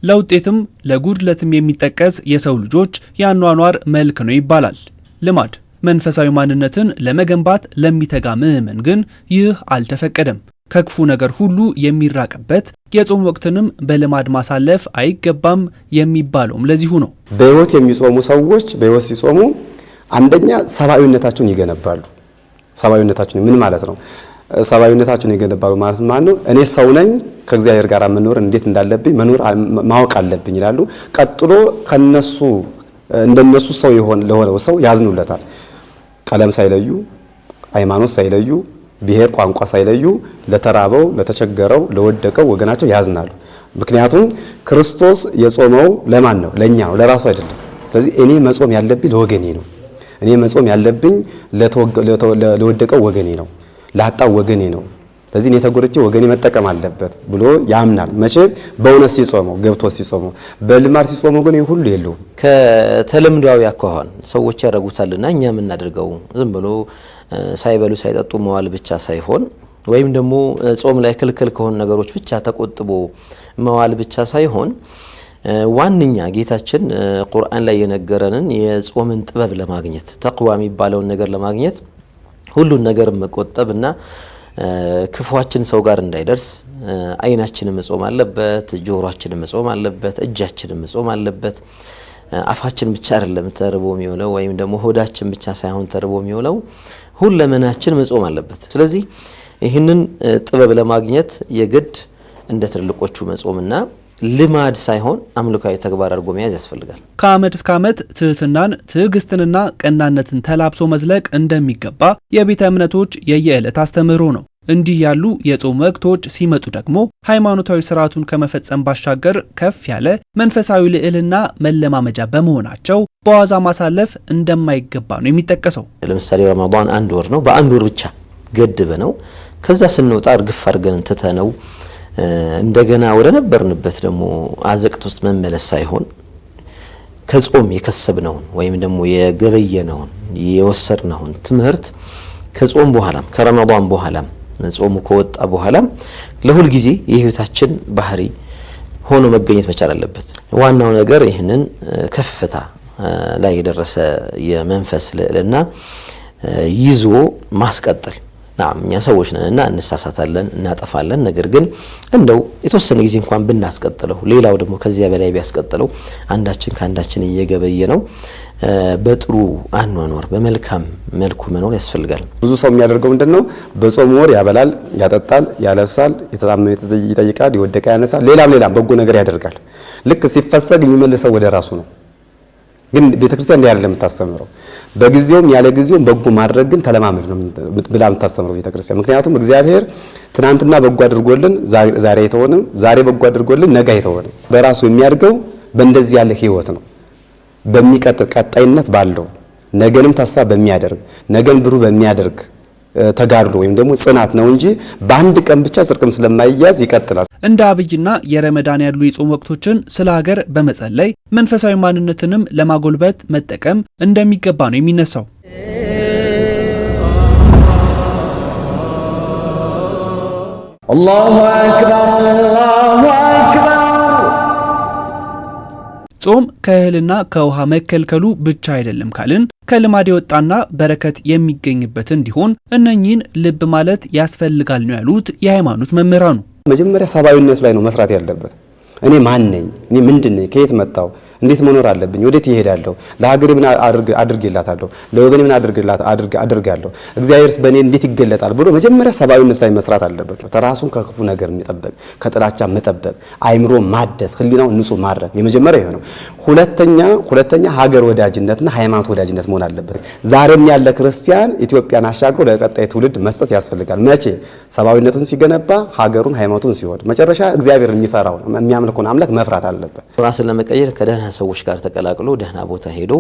ለውጤትም ለጉድለትም የሚጠቀስ የሰው ልጆች ያኗኗር መልክ ነው ይባላል። ልማድ መንፈሳዊ ማንነትን ለመገንባት ለሚተጋ ምዕመን ግን ይህ አልተፈቀደም። ከክፉ ነገር ሁሉ የሚራቅበት የጾም ወቅትንም በልማድ ማሳለፍ አይገባም የሚባለውም ለዚሁ ነው። በህይወት የሚጾሙ ሰዎች በህይወት ሲጾሙ አንደኛ ሰብአዊነታቸውን ይገነባሉ። ሰብአዊነታቸውን ምን ማለት ነው? ሰብአዊነታቸውን ይገነባሉ ማለት ነው እኔ ሰው ነኝ ከእግዚአብሔር ጋር መኖር እንዴት እንዳለብኝ መኖር ማወቅ አለብኝ ይላሉ። ቀጥሎ ከነሱ እንደነሱ ሰው ለሆነው ሰው ያዝኑለታል። ቀለም ሳይለዩ፣ ሃይማኖት ሳይለዩ፣ ብሔር ቋንቋ ሳይለዩ ለተራበው፣ ለተቸገረው፣ ለወደቀው ወገናቸው ያዝናሉ። ምክንያቱም ክርስቶስ የጾመው ለማን ነው? ለኛ ነው፣ ለራሱ አይደለም። ስለዚህ እኔ መጾም ያለብኝ ለወገኔ ነው። እኔ መጾም ያለብኝ ለወደቀው ወገኔ ነው፣ ላጣው ወገኔ ነው። ስለዚህ እኔ ተጎድቼ ወገኔ መጠቀም አለበት ብሎ ያምናል። መቼ? በእውነት ሲጾመው ገብቶ ሲጾመው። በልማድ ሲጾመው ግን ይሄ ሁሉ የለውም። ከተለምዷዊ አኳኋን ሰዎች ያደርጉታልና እኛ የምናደርገው ዝም ብሎ ሳይበሉ ሳይጠጡ መዋል ብቻ ሳይሆን ወይም ደግሞ ጾም ላይ ክልክል ከሆኑ ነገሮች ብቻ ተቆጥቦ መዋል ብቻ ሳይሆን ዋንኛ ጌታችን ቁርአን ላይ የነገረንን የጾምን ጥበብ ለማግኘት ተቅዋ የሚባለውን ነገር ለማግኘት ሁሉን ነገር መቆጠብና ክፉአችን ሰው ጋር እንዳይደርስ አይናችንን መጾም አለበት፣ ጆሮአችንን መጾም አለበት፣ እጃችንን መጾም አለበት። አፋችን ብቻ አይደለም ተርቦ የሚውለው ወይም ደግሞ ሆዳችን ብቻ ሳይሆን ተርቦ የሚውለው ሁለመናችን መጾም አለበት። ስለዚህ ይህንን ጥበብ ለማግኘት የግድ እንደ ትልቆቹ መጾምና ልማድ ሳይሆን አምልካዊ ተግባር አድርጎ መያዝ ያስፈልጋል። ከዓመት እስከ ዓመት ትህትናን፣ ትዕግስትንና ቀናነትን ተላብሶ መዝለቅ እንደሚገባ የቤተ እምነቶች የየዕለት አስተምህሮ ነው። እንዲህ ያሉ የጾም ወቅቶች ሲመጡ ደግሞ ሃይማኖታዊ ስርዓቱን ከመፈጸም ባሻገር ከፍ ያለ መንፈሳዊ ልዕልና መለማመጃ በመሆናቸው በዋዛ ማሳለፍ እንደማይገባ ነው የሚጠቀሰው። ለምሳሌ ረመዳን አንድ ወር ነው። በአንድ ወር ብቻ ገድበ ነው ከዛ ስንወጣ እርግፍ አድርገን ትተነው እንደገና ወደ ነበርንበት ደግሞ አዘቅት ውስጥ መመለስ ሳይሆን ከጾም የከሰብነውን ወይም ደግሞ የገበየነውን የወሰድነውን ትምህርት ከጾም በኋላም ከረመዳን በኋላም ጾሙ ከወጣ በኋላም ለሁል ጊዜ የህይወታችን ባህሪ ሆኖ መገኘት መቻል አለበት። ዋናው ነገር ይህንን ከፍታ ላይ የደረሰ የመንፈስ ልዕልና ይዞ ማስቀጠል። እኛ ሰዎች ነንና እንሳሳታለን፣ እናጠፋለን። ነገር ግን እንደው የተወሰነ ጊዜ እንኳን ብናስቀጥለው ሌላው ደግሞ ከዚያ በላይ ቢያስቀጥለው አንዳችን ከአንዳችን እየገበየ ነው በጥሩ አኗኗር በመልካም መልኩ መኖር ያስፈልጋል። ብዙ ሰው የሚያደርገው ምንድነው? በጾም ወር ያበላል፣ ያጠጣል፣ ያለብሳል፣ የተጣመመ ይጠይቃል፣ ይወደቀ ያነሳል፣ ሌላም በጎ ነገር ያደርጋል። ልክ ሲፈሰግ የሚመልሰው ወደ ራሱ ነው። ግን ቤተክርስቲያን እንዲህ አይደለም የምታስተምረው። በጊዜውም ያለ ጊዜውም በጎ ማድረግ ግን ተለማመድ ነው ብላ የምታስተምረው ቤተክርስቲያን። ምክንያቱም እግዚአብሔር ትናንትና በጎ አድርጎልን ዛሬ የተሆነ ዛሬ በጎ አድርጎልን ነገ የተሆነ በራሱ የሚያድገው በእንደዚህ ያለ ህይወት ነው። በሚቀጥል ቀጣይነት ባለው ነገንም ተስፋ በሚያደርግ ነገን ብሩህ በሚያደርግ ተጋድሎ ወይም ደግሞ ጽናት ነው እንጂ በአንድ ቀን ብቻ ጽድቅም ስለማይያዝ ይቀጥላል። እንደ አብይና የረመዳን ያሉ የጾም ወቅቶችን ስለ ሀገር በመጸለይ መንፈሳዊ ማንነትንም ለማጎልበት መጠቀም እንደሚገባ ነው የሚነሳው። አላሁ አክበር አላሁ አክበር። ጾም ከእህልና ከውሃ መከልከሉ ብቻ አይደለም ካልን ከልማድ የወጣና በረከት የሚገኝበት እንዲሆን እነኚህን ልብ ማለት ያስፈልጋል ነው ያሉት የሃይማኖት መምህራኑ። መጀመሪያ ሰብአዊነት ላይ ነው መስራት ያለበት። እኔ ማን ነኝ? እኔ ምንድነኝ? ከየት መጣው? እንዴት መኖር አለብኝ? ወዴት ይሄዳለሁ? ለሀገሬ ምን አድርጌላታለሁ? ለወገኔ ምን አድርጋለሁ? እግዚአብሔርስ በእኔ እንዴት ይገለጣል ብሎ መጀመሪያ ሰብአዊነት ላይ መስራት አለበት። ተራሱን ከክፉ ነገር መጠበቅ፣ ከጥላቻ መጠበቅ፣ አይምሮ ማደስ፣ ህሊናው ንጹህ ማድረግ የመጀመሪያ ይሄ ነው። ሁለተኛ ሀገር ወዳጅነትና ሃይማኖት ወዳጅነት መሆን አለበት። ዛሬም ያለ ክርስቲያን ኢትዮጵያን አሻግሮ ለቀጣይ ትውልድ መስጠት ያስፈልጋል። መቼ? ሰብአዊነቱን ሲገነባ፣ ሀገሩን ሃይማኖቱን ሲወድ፣ መጨረሻ እግዚአብሔርን የሚፈራው የሚያመልከውን አምላክ መፍራት አለበት። ራስን ለመቀየር ከደህና ሰዎች ጋር ተቀላቅሎ ደህና ቦታ ሄዶ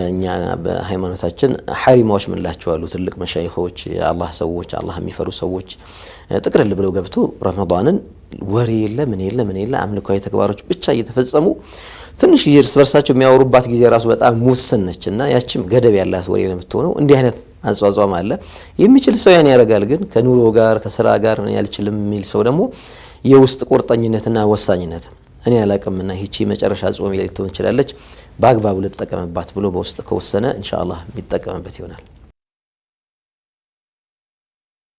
እኛ በሃይማኖታችን ሐሪማዎች ምንላቸው አሉ ትልቅ መሻይኾች የአላህ ሰዎች አላህ የሚፈሩ ሰዎች ጥቅልል ብለው ገብቶ ረመዳንን ወሬ የለ ምን የለ አምልኮዊ ተግባሮች ብቻ እየተፈጸሙ ትንሽ ጊዜ እርስ በርሳቸው የሚያወሩባት ጊዜ ራሱ በጣም ሙስን ነችና ያቺም ገደብ ያላት ወሬ ነው የምትሆነው። እንዲህ አይነት አጽዋጽዋም አለ። የሚችል ሰው ያን ያደርጋል። ግን ከኑሮ ጋር ከስራ ጋር ያልችልም የሚል ሰው ደግሞ የውስጥ ቁርጠኝነትና ወሳኝነት እኔ አላቅምና ይቺ መጨረሻ ጾም ልትሆን ትችላለች በአግባቡ ልትጠቀምባት ብሎ በውስጥ ከወሰነ ኢንሻአላህ የሚጠቀምበት ይሆናል።